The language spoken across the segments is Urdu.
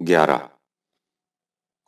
11,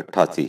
88,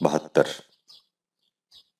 72।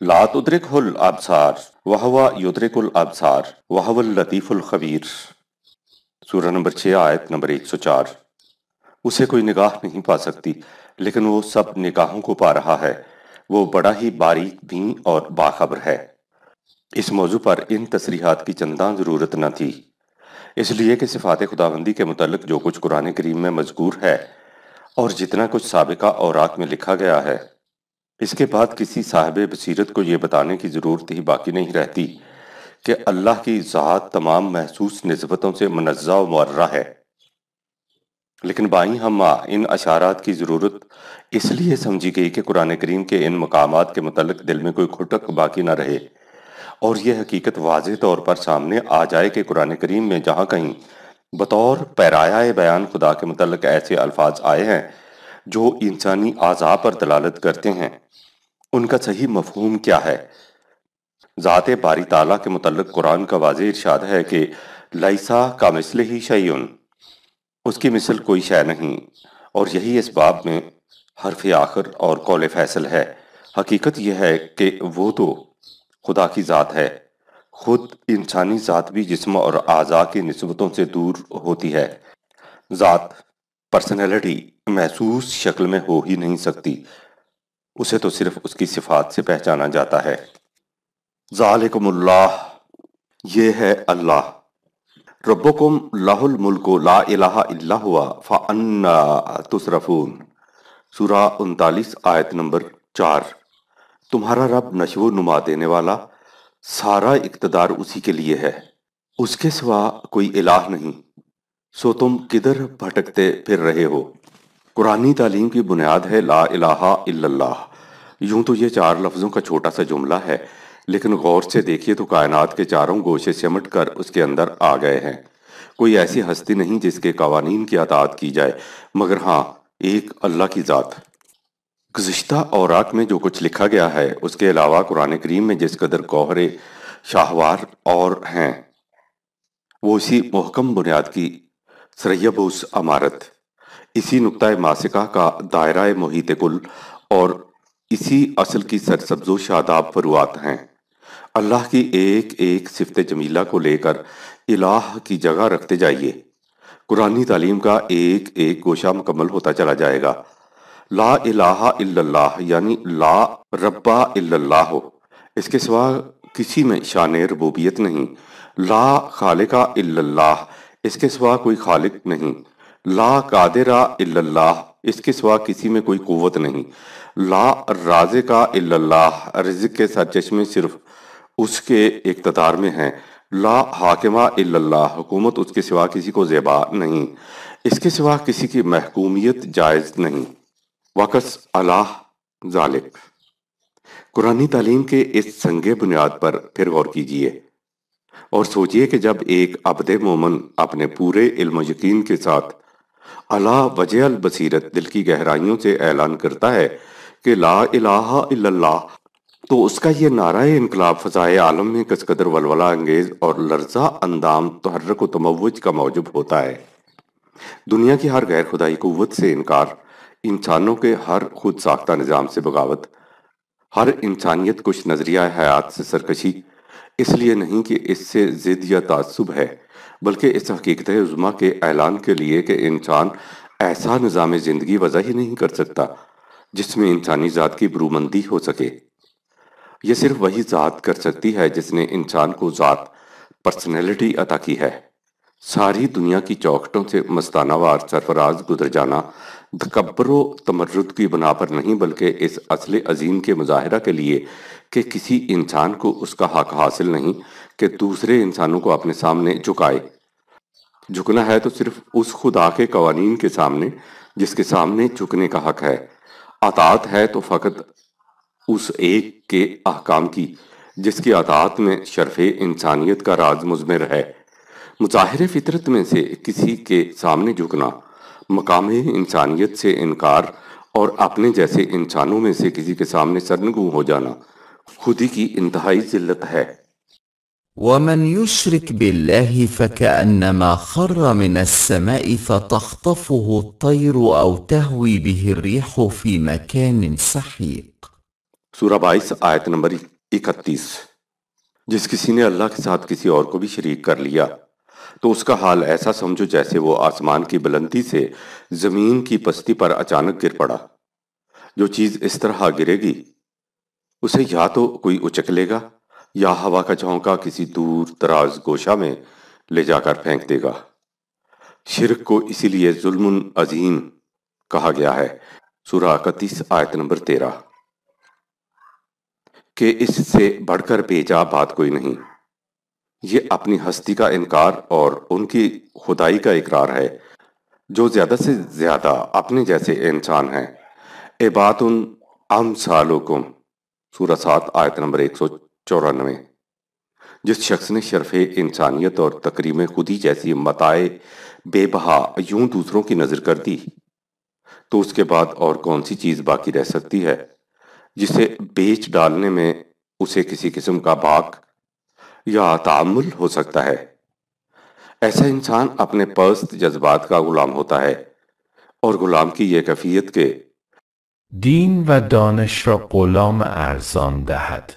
لا تدرکہ الابصار وہو یدرک الابصار وہو اللطیف الخبیر، سورہ نمبر 6 آیت نمبر 104۔ اسے کوئی نگاہ نہیں پا سکتی لیکن وہ سب نگاہوں کو پا رہا ہے، وہ بڑا ہی باریک بین اور باخبر ہے۔ اس موضوع پر ان تصریحات کی چنداں ضرورت نہ تھی، اس لیے کہ صفات خداوندی کے متعلق جو کچھ قرآن کریم میں مذکور ہے اور جتنا کچھ سابقہ اوراق میں لکھا گیا ہے، اس کے بعد کسی صاحب بصیرت کو یہ بتانے کی ضرورت ہی باقی نہیں رہتی کہ اللہ کی ذات تمام محسوس نسبتوں سے منزہ و معرہ ہے۔ لیکن بائیں ہمہ ان اشارات کی ضرورت اس لیے سمجھی گئی کہ قرآن کریم کے ان مقامات کے متعلق دل میں کوئی کھٹک باقی نہ رہے اور یہ حقیقت واضح طور پر سامنے آ جائے کہ قرآن کریم میں جہاں کہیں بطور پیرایہ بیان خدا کے متعلق ایسے الفاظ آئے ہیں جو انسانی اعضاء پر دلالت کرتے ہیں، ان کا صحیح مفہوم کیا ہے۔ ذات باری تعالیٰ کے متعلق قرآن کا واضح ارشاد ہے کہ لیسا کمثلہ شیء، اس کی مثل کوئی شے نہیں، اور یہی اس باب میں حرف آخر اور قول فیصل ہے۔ حقیقت یہ ہے کہ وہ تو خدا کی ذات ہے، خود انسانی ذات بھی جسم اور اعضاء کی نسبتوں سے دور ہوتی ہے۔ ذات، پرسنالٹی محسوس شکل میں ہو ہی نہیں سکتی، اسے تو صرف اس کی صفات سے پہچانا جاتا ہے۔ ذالکم اللہ، یہ ہے اللہ، ربکم لہ الملک لا الہ الا ہوا فانا تصرفون، سورہ 39 آیت نمبر 4۔ تمہارا رب نشو و نما دینے والا، سارا اقتدار اسی کے لیے ہے، اس کے سوا کوئی الہ نہیں، سو تم کدھر بھٹکتے پھر رہے ہو۔ قرآنی تعلیم کی بنیاد ہے لا الہ الا اللہ۔ یوں تو یہ 4 لفظوں کا چھوٹا سا جملہ ہے، لیکن غور سے دیکھیے تو کائنات کے چاروں گوشے سمٹ کر اس کے اندر آ گئے ہیں۔ کوئی ایسی ہستی نہیں جس کے قوانین کی اطاعت کی جائے، مگر ہاں ایک اللہ کی ذات۔ گزشتہ اوراق میں جو کچھ لکھا گیا ہے اس کے علاوہ قرآن کریم میں جس قدر گوہر شاہوار اور ہیں، وہ اسی محکم بنیاد کی سریبوس عمارت، اسی نقطۂ ماسکہ کا دائرہ محیط کل اور اسی اصل کی سرسبز و شاداب فروعات ہیں۔ اللہ کی ایک ایک صفت جمیلہ کو لے کر الہ کی جگہ رکھتے جائیے، قرآنی تعلیم کا ایک ایک گوشہ مکمل ہوتا چلا جائے گا۔ لا الہ الا اللہ یعنی لا رب الا اللہ، اس کے سوا کسی میں شان ربوبیت نہیں۔ لا خالق الا اللہ، اس کے سوا کوئی خالق نہیں۔ لا قادر الا اللہ، اس کے سوا کسی میں کوئی قوت نہیں۔ لا رازق الا اللہ، رزق کے سرچشمے صرف اس کے اقتدار میں ہیں۔ لا حاکمہ الا اللہ، حکومت اس کے سوا کسی کو زیبا نہیں، اس کے سوا کسی کی محکومیت جائز نہیں۔ وقص اللہ ذالک، قرآنی تعلیم کے اس سنگ بنیاد پر پھر غور کیجئے اور سوچئے کہ جب ایک عبد مومن اپنے پورے علم و یقین کے ساتھ علی وجہ البصیرت دل کی گہرائیوں سے اعلان کرتا ہے کہ لا الہ الا اللہ، تو اس کا یہ نعرہ انقلاب فضائے عالم میں کس قدر ولولہ انگیز اور لرزہ اندام تحرک و تموج کا موجب ہوتا ہے۔ دنیا کی ہر غیر خدائی قوت سے انکار، انسانوں کے ہر خود ساختہ نظام سے بغاوت، ہر انسانیت کش نظریہ حیات سے سرکشی، اس لیے نہیں کہ اس سے ضد یا تعصب ہے، بلکہ اس حقیقت عظمیٰ کے اعلان کے لیے کہ انسان ایسا نظام زندگی وضع ہی نہیں کر سکتا جس میں انسانی ذات کی برومندی ہو سکے۔ یہ صرف وہی ذات کر سکتی ہے جس نے انسان کو ذات، پرسنالٹی عطا کی ہے۔ ساری دنیا کی چوکھٹوں سے مستانہ وار سرفراز گزر جانا تکبر و تمرد کی بنا پر نہیں، بلکہ اس اصل عظیم کے مظاہرہ کے لیے کہ کسی انسان کو اس کا حق حاصل نہیں کہ دوسرے انسانوں کو اپنے سامنے جھکائے۔ جھکنا ہے تو صرف اس خدا کے قوانین کے سامنے جس کے سامنے جھکنے کا حق ہے۔ اطاعت ہے تو فقط اس ایک کے احکام کی جس کی اطاعت میں شرف انسانیت کا راز مضمر ہے۔ مظاہر فطرت میں سے کسی کے سامنے جھکنا، مقام انسانیت سے انکار اور اپنے جیسے انسانوں میں سے کسی کے سامنے سرنگوں ہو جانا خودی کی انتہائی ذلت ہے۔ ومن يشرك بالله فكأنما خر من السماء فتخطفه الطير أو تهوي به الريح في مكان سحيق۔ سورہ 22 آیت نمبر 31۔ جس کسی نے اللہ کے ساتھ کسی اور کو بھی شریک کر لیا تو اس کا حال ایسا سمجھو جیسے وہ آسمان کی بلندی سے زمین کی پستی پر اچانک گر پڑا۔ جو چیز اس طرح گرے گی اسے یا تو کوئی اچک لے گا یا ہوا کا جھونکا کسی دور دراز گوشہ میں لے جا کر پھینک دے گا۔ شرک کو اسی لیے ظلم عظیم کہا گیا ہے، سورہ 31 آیت نمبر 13، کہ اس سے بڑھ کر بے جا بات کوئی نہیں۔ یہ اپنی ہستی کا انکار اور ان کی خدائی کا اقرار ہے جو زیادہ سے زیادہ اپنے جیسے انسان ہیں۔ عباد امثالکم، سورہ 7 آیت نمبر 194۔ جس شخص نے شرف انسانیت اور تکریم خودی جیسی متاع بے بہا یوں دوسروں کی نظر کر دی تو اس کے بعد اور کون سی چیز باقی رہ سکتی ہے جسے بیچ ڈالنے میں اسے کسی قسم کا باک یا تعامل ہو سکتا ہے۔ ایسا انسان اپنے پست جذبات کا غلام ہوتا ہے، اور غلام کی یہ کیفیت کہ دین و دانش را غلام ارزان دهد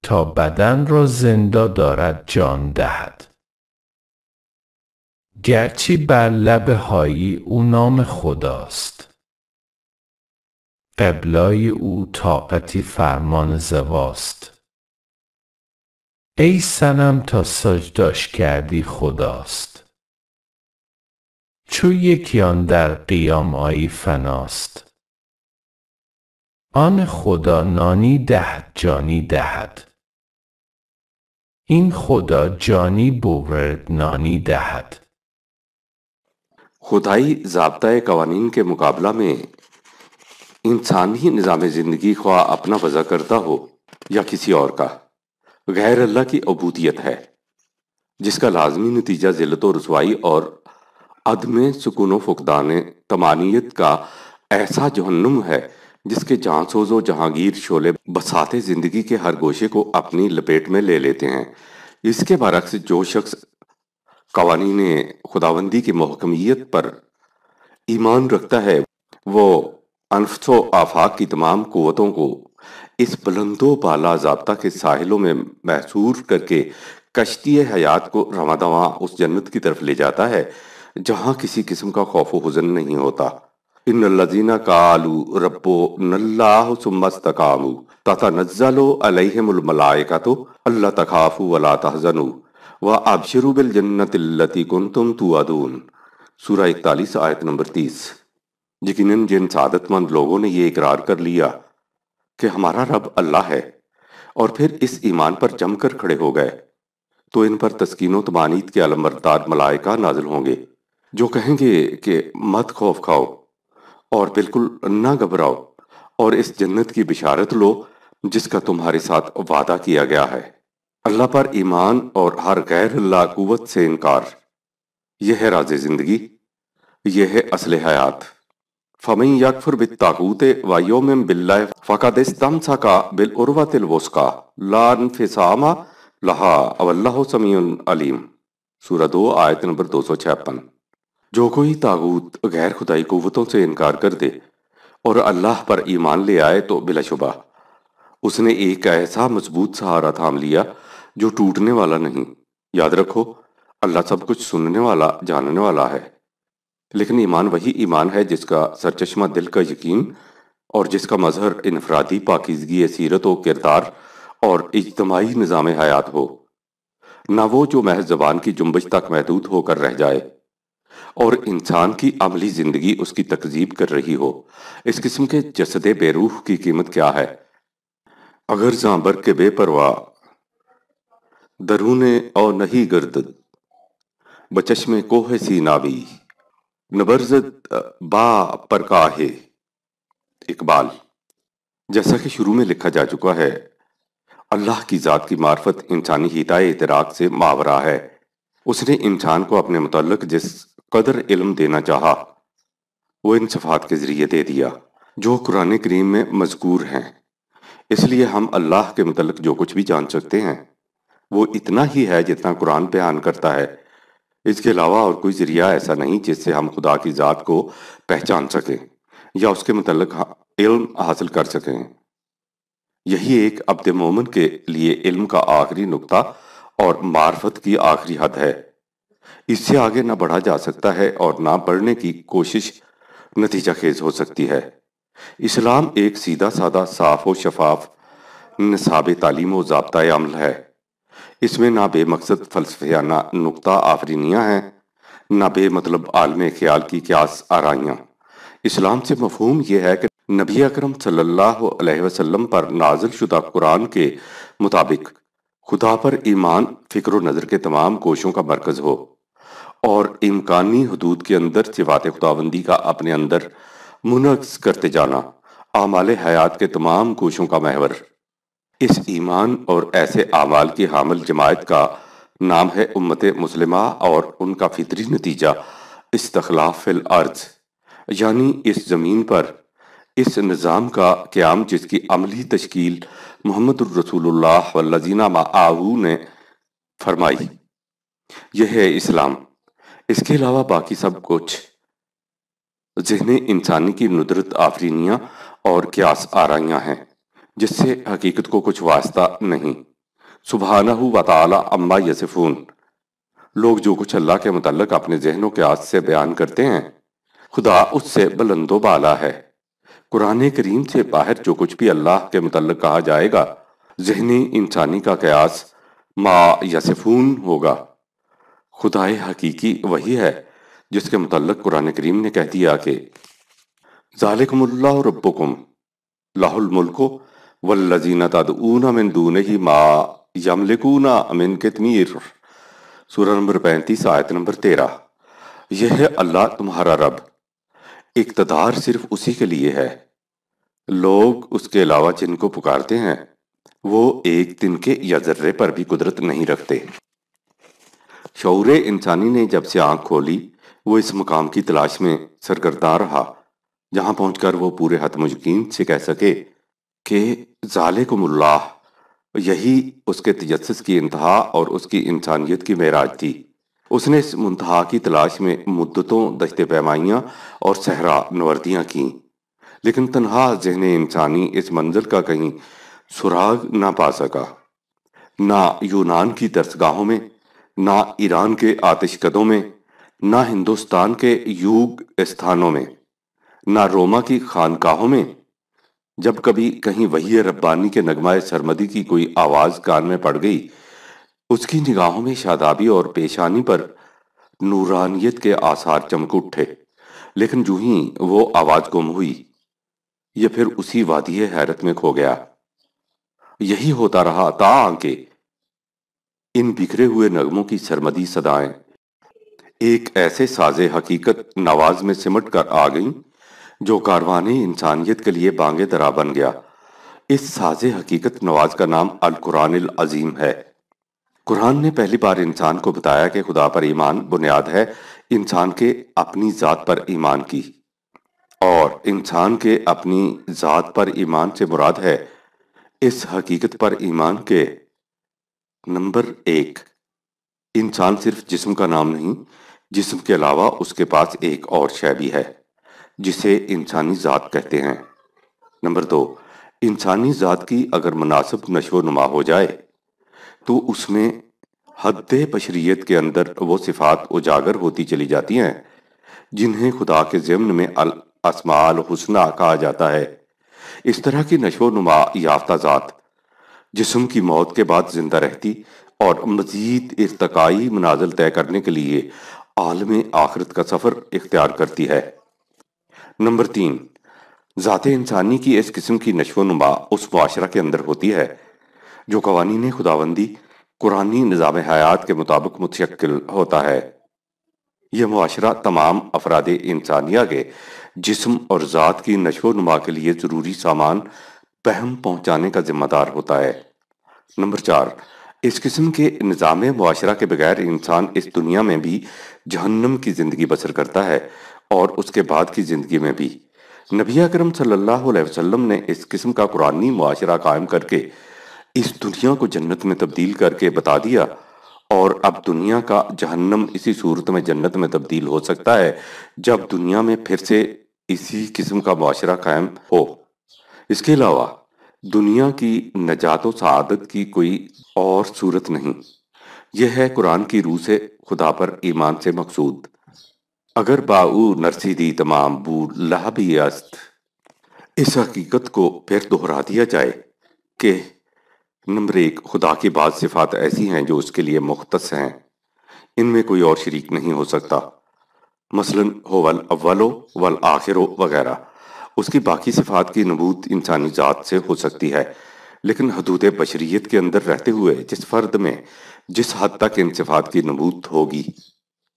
تا بدن را زنده دارد جان دهد. گرچه بر لب هایی او نام خداست، قبلای او طاقتی فرمان زواست. ای صنم تا سجداش کردی خداست، چو یکیان در قیام آیی فناست. آن خدا نانی دهد جانی دهد، این خدا جانی بود نانی دهد. خدائی ضابطۂ قوانین کے مقابلہ میں انسانی نظام زندگی خواہ اپنا وضع کرتا ہو یا کسی اور کا، غیر اللہ کی عبودیت ہے، جس کا لازمی نتیجہ ذلت و رسوائی اور عدم سکون و فقدان طمانینت کا ایسا جہنم ہے جس کے جہاں سوز و جہانگیر شعلے بساط زندگی کے ہر گوشے کو اپنی لپیٹ میں لے لیتے ہیں۔ اس کے برعکس جو شخص قوانین خداوندی کی محکمیت پر ایمان رکھتا ہے وہ انفس و آفاق کی تمام قوتوں کو اس بلند و بالا ضابطہ کے ساحلوں میں محصور کر کے کشتی حیات کو رواں دواں اس جنت کی طرف لے جاتا ہے جہاں کسی قسم کا خوف و حزن نہیں ہوتا۔ ان الذین قالوا ربنا اللہ ثم استقاموا تتنزل علیہم الملائکۃ الا تخافوا ولا تحزنوا وابشروا بالجنۃ التی کنتم توعدون، سورہ 41 آیت نمبر 30۔ یقیناً جن سعادت مند لوگوں نے یہ اقرار کر لیا کہ ہمارا رب اللہ ہے اور پھر اس ایمان پر جم کر کھڑے ہو گئے تو ان پر تسکین و طمانینت کے علمبردار ملائکہ نازل ہوں گے جو کہیں گے کہ مت خوف کھاؤ اور بالکل نہ گھبراؤ اور اس جنت کی بشارت لو جس کا تمہارے ساتھ وعدہ کیا گیا ہے۔ اللہ پر ایمان اور ہر غیر اللہ قوت سے انکار، یہ ہے راز زندگی، یہ ہے اصل حیات۔ فَمَن يَكْفُرْ بِالطَّاغُوتِ وَيُؤْمِن بِاللَّهِ فَقَدِ اسْتَمْسَكَ بِالْعُرْوَةِ الْوُثْقَىٰ لَا انفصام لَهَا وَاللَّهُ سَمِيعٌ عَلِيمٌ، سورہ 2 آیت نمبر 256۔ جو کوئی طاغوت غیر خدائی قوتوں سے انکار کر دے اور اللہ پر ایمان لے آئے تو بلا شبہ اس نے ایک ایسا مضبوط سہارا تھام لیا جو ٹوٹنے والا نہیں۔ یاد رکھو اللہ سب کچھ سننے والا جاننے والا ہے، لیکن ایمان وہی ایمان ہے جس کا سرچشمہ دل کا یقین اور جس کا مظہر انفرادی پاکیزگی سیرت و کردار اور اجتماعی نظام حیات ہو، نہ وہ جو محض زبان کی جنبش تک محدود ہو کر رہ جائے اور انسان کی عملی زندگی اس کی تکذیب کر رہی ہو۔ اس قسم کے جسد بے روح کی قیمت کیا ہے؟ اگر زانبر کے بے پرواہ درون او نہیں گردد بچشم کوہ سینابی نبرزد با پرکاہ، اقبال۔ جیسا کہ شروع میں لکھا جا چکا ہے، اللہ کی ذات کی معرفت انسانی ہدایت ادراک سے ماورا ہے۔ اس نے انسان کو اپنے متعلق جس قدر علم دینا چاہا وہ ان صفات کے ذریعے دے دیا جو قرآن کریم میں مذکور ہیں۔ اس لیے ہم اللہ کے متعلق جو کچھ بھی جان سکتے ہیں وہ اتنا ہی ہے جتنا قرآن بیان کرتا ہے۔ اس کے علاوہ اور کوئی ذریعہ ایسا نہیں جس سے ہم خدا کی ذات کو پہچان سکیں یا اس کے متعلق علم حاصل کر سکیں۔ یہی ایک عبد مومن کے لیے علم کا آخری نقطہ اور معرفت کی آخری حد ہے۔ اس سے آگے نہ بڑھا جا سکتا ہے اور نہ بڑھنے کی کوشش نتیجہ خیز ہو سکتی ہے۔ اسلام ایک سیدھا سادہ صاف و شفاف نصاب تعلیم و ضابطۂ عمل ہے۔ اس میں نہ بے مقصد فلسفیانہ نقطہ آفرینیاں ہیں، نہ بے مطلب عالم خیال کی قیاس آرائیاں۔ اسلام سے مفہوم یہ ہے کہ نبی اکرم صلی اللہ علیہ وسلم پر نازل شدہ قرآن کے مطابق خدا پر ایمان فکر و نظر کے تمام کوشوں کا مرکز ہو اور امکانی حدود کے اندر صفات خداوندی کا اپنے اندر منعکس کرتے جانا اعمال حیات کے تمام کوشوں کا محور۔ اس ایمان اور ایسے اعمال کی حامل جماعت کا نام ہے امت مسلمہ اور ان کا فطری نتیجہ استخلاف فی الارض، یعنی اس زمین پر اس نظام کا قیام جس کی عملی تشکیل محمد الرسول اللہ والذین معہ نے فرمائی۔ یہ ہے اسلام۔ اس کے علاوہ باقی سب کچھ ذہن انسانی کی ندرت آفرینیاں اور قیاس آرائیاں ہیں جس سے حقیقت کو کچھ واسطہ نہیں۔ سبحانہ و تعالی عما یصفون۔ لوگ جو کچھ اللہ کے متعلق اپنے ذہن و قیاس سے بیان کرتے ہیں خدا اس سے بلند و بالا ہے۔ قرآن کریم سے باہر جو کچھ بھی اللہ کے متعلق کہا جائے گا ذہنی انسانی کا قیاس ما یصفون ہوگا۔ خدائے حقیقی وہی ہے جس کے متعلق قرآن کریم نے کہہ دیا کہ ذالکم اللہ ربکم لہ الملک والذین تدعون من دونہ ما یملکون من قطمیر۔ سورہ نمبر 35 آیت نمبر 13۔ یہ ہے اللہ تمہارا رب، اقتدار صرف اسی کے لیے ہے۔ لوگ اس کے علاوہ جن کو پکارتے ہیں وہ ایک تنکے یا ذرے پر بھی قدرت نہیں رکھتے۔ شعور انسانی نے جب سے آنکھ کھولی وہ اس مقام کی تلاش میں سرگرداں رہا جہاں پہنچ کر وہ پورے حتم یقین سے کہہ سکے کہ ذالکم اللہ، یہی اس کے تجسس کی انتہا اور اس کی انسانیت کی معراج تھی۔ اس نے اس منتہا کی تلاش میں مدتوں دشت پیمائیاں اور صحرا نوردیاں کیں، لیکن تنہا ذہن انسانی اس منزل کا کہیں سراغ نہ پا سکا۔ نہ یونان کی درسگاہوں میں، نہ ایران کے آتش کدوں میں، نہ ہندوستان کے یوگ استھانوں میں، نہ روما کی خانقاہوں میں۔ جب کبھی کہیں وحی ربانی کے نغمہ سرمدی کی کوئی آواز کان میں پڑ گئی اس کی نگاہوں میں شادابی اور پیشانی پر نورانیت کے آثار چمک اٹھے، لیکن جو ہی وہ آواز گم ہوئی یہ پھر اسی وادی حیرت میں کھو گیا۔ یہی ہوتا رہا تاکہ ان بکھرے ہوئے نغموں کی سرمدی صدائیں ایک ایسے ساز حقیقت نواز میں سمٹ کر آ گئیں جو کاروان انسانیت کے لیے بانگ درا بن گیا۔ اس ساز حقیقت نواز کا نام القرآن العظیم ہے۔ قرآن نے پہلی بار انسان کو بتایا کہ خدا پر ایمان بنیاد ہے انسان کے اپنی ذات پر ایمان کی، اور انسان کے اپنی ذات پر ایمان سے مراد ہے اس حقیقت پر ایمان کے نمبر 1، انسان صرف جسم کا نام نہیں، جسم کے علاوہ اس کے پاس ایک اور شے بھی ہے جسے انسانی ذات کہتے ہیں۔ نمبر 2، انسانی ذات کی اگر مناسب نشو و نما ہو جائے تو اس میں حد بشریت کے اندر وہ صفات اجاگر ہوتی چلی جاتی ہیں جنہیں خدا کے ضمن میں الاسماء الحسنی کہا جاتا ہے۔ اس طرح کی نشو و نما یافتہ ذات جسم کی موت کے بعد زندہ رہتی اور مزید ارتقائی منازل طے کرنے کے لیے عالم آخرت کا سفر اختیار کرتی ہے۔ نمبر 3، ذات انسانی کی اس قسم کی نشو و نما اس معاشرہ کے اندر ہوتی ہے جو قوانین خداوندی قرآنی نظام حیات کے مطابق متشکل ہوتا ہے۔ یہ معاشرہ تمام افراد انسانیہ کے جسم اور ذات کی نشو و نما کے لیے ضروری سامان بہم پہنچانے کا ذمہ دار ہوتا ہے۔ نمبر 4، اس قسم کے نظام معاشرہ کے بغیر انسان اس دنیا میں بھی جہنم کی زندگی بسر کرتا ہے اور اس کے بعد کی زندگی میں بھی۔ نبی اکرم صلی اللہ علیہ وسلم نے اس قسم کا قرآنی معاشرہ قائم کر کے اس دنیا کو جنت میں تبدیل کر کے بتا دیا، اور اب دنیا کا جہنم اسی صورت میں جنت میں تبدیل ہو سکتا ہے جب دنیا میں پھر سے اسی قسم کا معاشرہ قائم ہو۔ اس کے علاوہ دنیا کی نجات و سعادت کی کوئی اور صورت نہیں۔ یہ ہے قرآن کی روح سے خدا پر ایمان سے مقصود۔ اگر باؤ نرسیدی تمام بو لہبی است، اس حقیقت کو پھر دہرا دیا جائے کہ نمبر 1، خدا کی بعض صفات ایسی ہیں جو اس کے لیے مختص ہیں، ان میں کوئی اور شریک نہیں ہو سکتا، مثلا هو الاول والآخر وغیرہ۔ اس کی باقی صفات کی نبوت انسانی ذات سے ہو سکتی ہے، لیکن حدود بشریت کے اندر رہتے ہوئے جس فرد میں جس حد تک ان صفات کی نبوت ہوگی،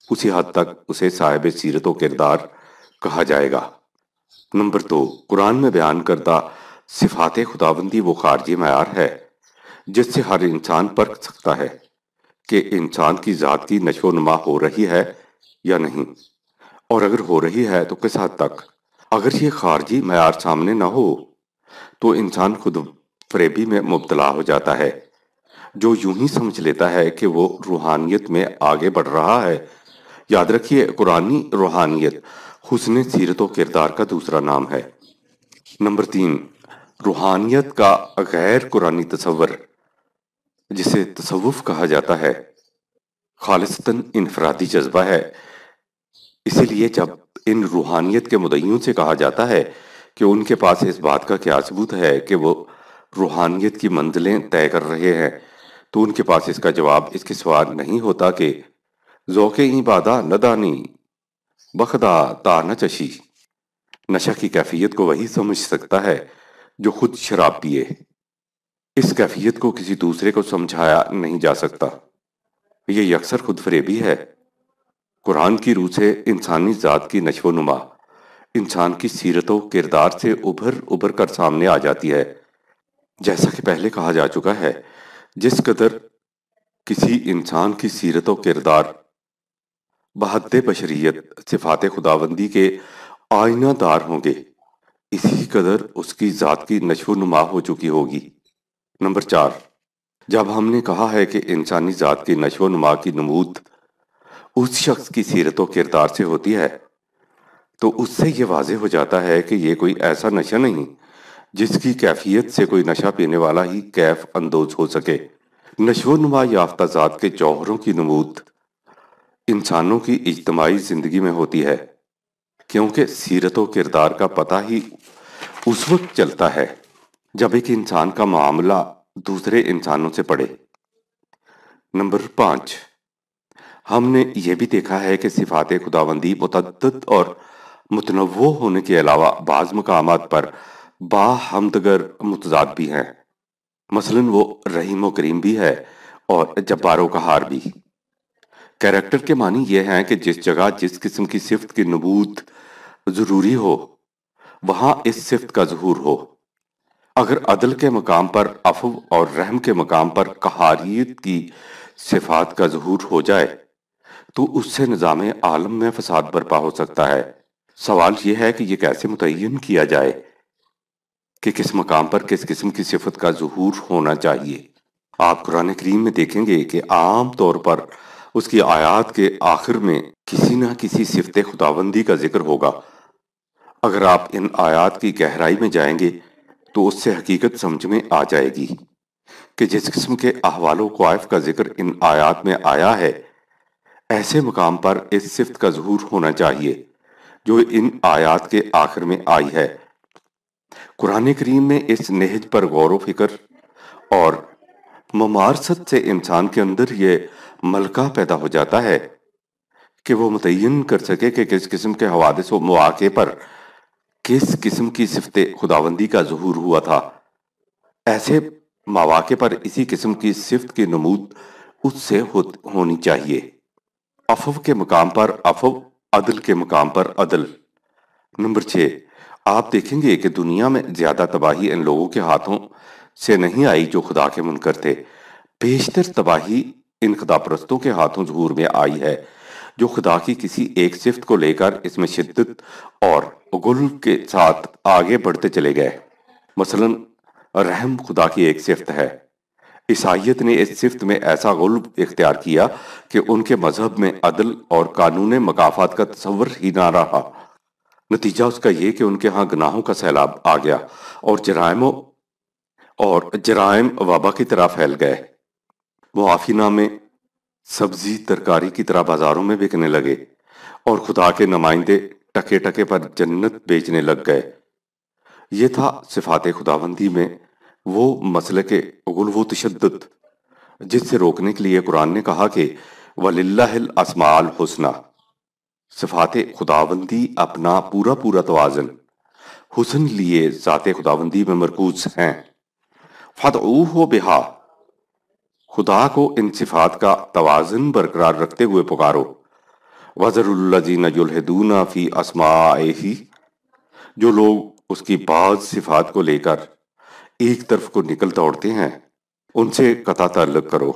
اسی حد تک اسے صاحب سیرت و کردار کہا جائے گا۔ نمبر 2، قرآن میں بیان کردہ صفات خداوندی وہ خارجی معیار ہے جس سے ہر انسان پرکھ سکتا ہے کہ انسان کی ذات کی نشو و نما ہو رہی ہے یا نہیں، اور اگر ہو رہی ہے تو کس حد تک۔ اگر یہ خارجی معیار سامنے نہ ہو تو انسان خود فریبی میں مبتلا ہو جاتا ہے، جو یوں ہی سمجھ لیتا ہے کہ وہ روحانیت میں آگے بڑھ رہا ہے۔ یاد رکھیے، قرآنی روحانیت حسن سیرت و کردار کا دوسرا نام ہے۔ نمبر 3، روحانیت کا غیر قرآنی تصور، جسے تصوف کہا جاتا ہے، خالصتاً انفرادی جذبہ ہے۔ اسی لیے جب ان روحانیت کے مدعیوں سے کہا جاتا ہے کہ ان کے پاس اس بات کا کیا ثبوت ہے کہ وہ روحانیت کی منزلیں طے کر رہے ہیں، تو ان کے پاس اس کا جواب اس کے سوا نہیں ہوتا کہ ذوق عبادہ ندانی بخدا تا نہ چشی۔ نشہ کی کیفیت کو وہی سمجھ سکتا ہے جو خود شراب پیے، اس کیفیت کو کسی دوسرے کو سمجھایا نہیں جا سکتا، یہ یکسر خود فریبی ہے۔ قرآن کی روح سے انسانی ذات کی نشو و نما انسان کی سیرت و کردار سے ابھر کر سامنے آ جاتی ہے۔ جیسا کہ پہلے کہا جا چکا ہے، جس قدر کسی انسان کی سیرت و کردار بحد بشریت صفات خداوندی کے آئینہ دار ہوں گے، اسی قدر اس کی ذات کی نشو و نما ہو چکی ہوگی۔ نمبر 4، جب ہم نے کہا ہے کہ انسانی ذات کی نشو و نما کی نمود اس شخص کی سیرت و کردار سے ہوتی ہے، تو اس سے یہ واضح ہو جاتا ہے کہ یہ کوئی ایسا نشہ نہیں جس کی کیفیت سے کوئی نشہ پینے والا ہی کیف اندوز ہو سکے۔ نشو و نما یافتہ ذات کے جوہروں کی نمود انسانوں کی اجتماعی زندگی میں ہوتی ہے، کیونکہ سیرت و کردار کا پتہ ہی اس وقت چلتا ہے جب ایک انسان کا معاملہ دوسرے انسانوں سے پڑے۔ نمبر 5، ہم نے یہ بھی دیکھا ہے کہ صفات خداوندی متعدد اور متنوع ہونے کے علاوہ بعض مقامات پر باہمدگر متضاد بھی ہیں، مثلا وہ رحیم و کریم بھی ہے اور جبار و قہار بھی۔ کیریکٹر کے معنی یہ ہیں کہ جس جگہ جس قسم کی صفت کی نبوت ضروری ہو، وہاں اس صفت کا ظہور ہو۔ اگر عدل کے مقام پر عفو اور رحم کے مقام پر قہاریت کی صفات کا ظہور ہو جائے تو اس سے نظام عالم میں فساد برپا ہو سکتا ہے۔ سوال یہ ہے کہ یہ کیسے متعین کیا جائے کہ کس مقام پر کس قسم کی صفت کا ظہور ہونا چاہیے۔ آپ قرآن کریم میں دیکھیں گے کہ عام طور پر اس کی آیات کے آخر میں کسی نہ کسی صفت خداوندی کا ذکر ہوگا۔ اگر آپ ان آیات کی گہرائی میں جائیں گے تو اس سے حقیقت سمجھ میں آ جائے گی کہ جس قسم کے احوال و قوائف کا ذکر ان آیات میں آیا ہے، ایسے مقام پر اس صفت کا ظہور ہونا چاہیے جو ان آیات کے آخر میں آئی ہے۔ قرآن کریم میں اس نہج پر غور و فکر اور ممارست سے انسان کے اندر یہ ملکہ پیدا ہو جاتا ہے کہ وہ متعین کر سکے کہ کس قسم کے حوادث و مواقع پر کس قسم کی صفت خداوندی کا ظہور ہوا تھا۔ ایسے مواقع پر اسی قسم کی صفت کی نمود اس سے ہونی چاہیے۔ عفو کے مقام پر عفو، عدل کے مقام پر عدل۔ نمبر 6، آپ دیکھیں گے کہ دنیا میں زیادہ تباہی ان لوگوں کے ہاتھوں سے نہیں آئی جو خدا کے منکر تھے، بیشتر تباہی ان خدا پرستوں کے ہاتھوں ظہور میں آئی ہے جو خدا کی کسی ایک صفت کو لے کر اس میں شدت اور غلو کے ساتھ آگے بڑھتے چلے گئے۔ مثلا رحم خدا کی ایک صفت ہے، عیسائیت نے اس صفت میں ایسا غلو اختیار کیا کہ ان کے مذہب میں عدل اور قانون مکافات کا تصور ہی نہ رہا۔ نتیجہ اس کا یہ کہ ان کے ہاں گناہوں کا سیلاب آ گیا اور جرائم وبا کی طرح پھیل گئے۔ معافی نامے سبزی ترکاری کی طرح بازاروں میں بکنے لگے اور خدا کے نمائندے ٹکے ٹکے پر جنت بیچنے لگ گئے۔ یہ تھا صفات خداوندی میں وہ مسلک غلو و تشدد جس سے روکنے کے لیے قرآن نے کہا کہ وَلِلَّهِ الْأَسْمَاءُ الْحُسْنَى۔ صفات خداوندی اپنا پورا پورا توازن حسن لیے ذات خداوندی میں مرکوز ہیں۔ فَادْعُوهُ بِهَا، خدا کو ان صفات کا توازن برقرار رکھتے ہوئے پکارو۔ وَذَرُوا الَّذِينَ يُلْحِدُونَ فِي أَسْمَائِهِ، جو لوگ اس کی بعض صفات کو لے کر ایک طرف کو نکل دوڑتے ہیں ان سے قطع تعلق کرو۔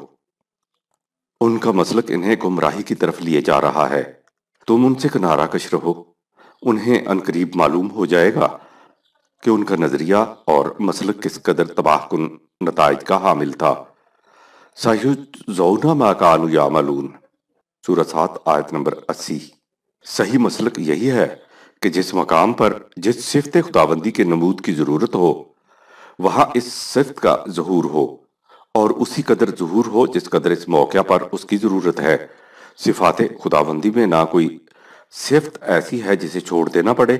ان کا مسلک انہیں گمراہی کی طرف لیے جا رہا ہے، تم ان سے کنارہ کش رہو۔ انہیں عنقریب معلوم ہو جائے گا کہ ان کا نظریہ اور مسلک کس قدر تباہ کن نتائج کا حامل تھا۔ سَيُجْزَوْنَ مَا كَانُوا يَعْمَلُونَ، سورہ 7 آیت نمبر 80۔ صحیح مسلک یہی ہے کہ جس مقام پر جس صفت خداوندی کے نمود کی ضرورت ہو وہاں اس صفت کا ظہور ہو، اور اسی قدر ظہور ہو جس قدر اس موقع پر اس کی ضرورت ہے۔ صفات خداوندی میں نہ کوئی صفت ایسی ہے جسے چھوڑ دینا پڑے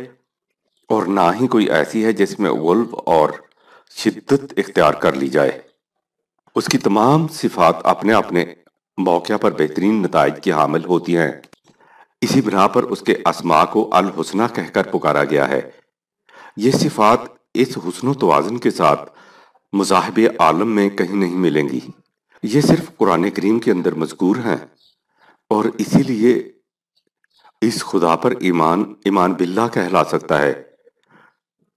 اور نہ ہی کوئی ایسی ہے جس میں غلو اور شدت اختیار کر لی جائے۔ اس کی تمام صفات اپنے اپنے موقع پر بہترین نتائج کی حامل ہوتی ہیں۔ اسی بنا پر اس کے اسماء کو الحسنہ کہہ کر پکارا گیا ہے۔ یہ صفات اس حسن و توازن کے ساتھ مذاہب عالم میں کہیں نہیں ملیں گی، یہ صرف قرآن کریم کے اندر مذکور ہیں، اور اسی لیے اس خدا پر ایمان باللہ کہلا سکتا ہے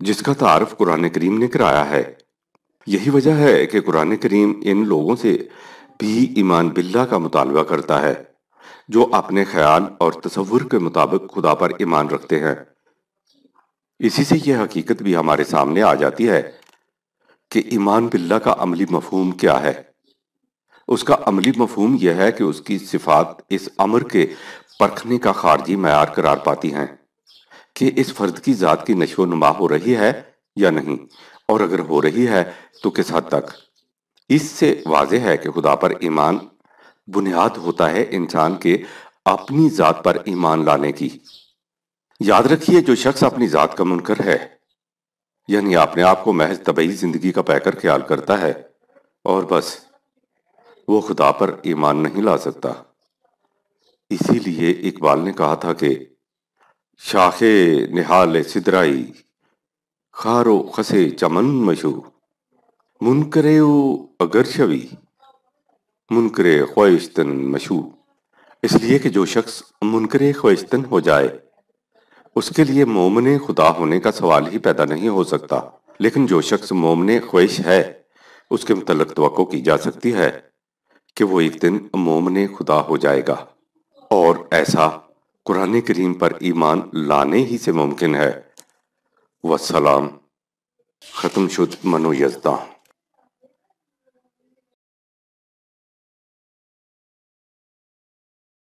جس کا تعارف قرآن کریم نے کرایا ہے۔ یہی وجہ ہے کہ قرآن کریم ان لوگوں سے بھی ایمان باللہ کا مطالبہ کرتا ہے جو اپنے خیال اور تصور کے مطابق خدا پر ایمان رکھتے ہیں۔ اسی سے یہ حقیقت بھی ہمارے سامنے آ جاتی ہے کہ ایمان باللہ کا عملی مفہوم کیا ہے۔ اس کا عملی مفہوم یہ ہے کہ اس کی صفات اس امر کے پرکھنے کا خارجی معیار قرار پاتی ہیں کہ اس فرد کی ذات کی نشو و نما ہو رہی ہے یا نہیں، اور اگر ہو رہی ہے تو کس حد تک۔ اس سے واضح ہے کہ خدا پر ایمان بنیاد ہوتا ہے انسان کے اپنی ذات پر ایمان لانے کی۔ یاد رکھیے جو شخص اپنی ذات کا منکر ہے، یعنی اپنے آپ کو محض طبعی زندگی کا پیکر خیال کرتا ہے، اور بس وہ خدا پر ایمان نہیں لا سکتا۔ اسی لیے اقبال نے کہا تھا کہ شاخ نہال سدرائی خارو خسے چمن مشو منکرے اگر شوی منکرے خویشتن مشو۔ اس لیے کہ جو شخص منکرے خویشتن ہو جائے اس کے لیے مومن خدا ہونے کا سوال ہی پیدا نہیں ہو سکتا، لیکن جو شخص مومن خویش ہے اس کے متعلق توقع کی جا سکتی ہے کہ وہ ایک دن مومن خدا ہو جائے گا، اور ایسا قرآن کریم پر ایمان لانے ہی سے ممکن ہے۔ والسلام۔ ختم شد منو یزداں۔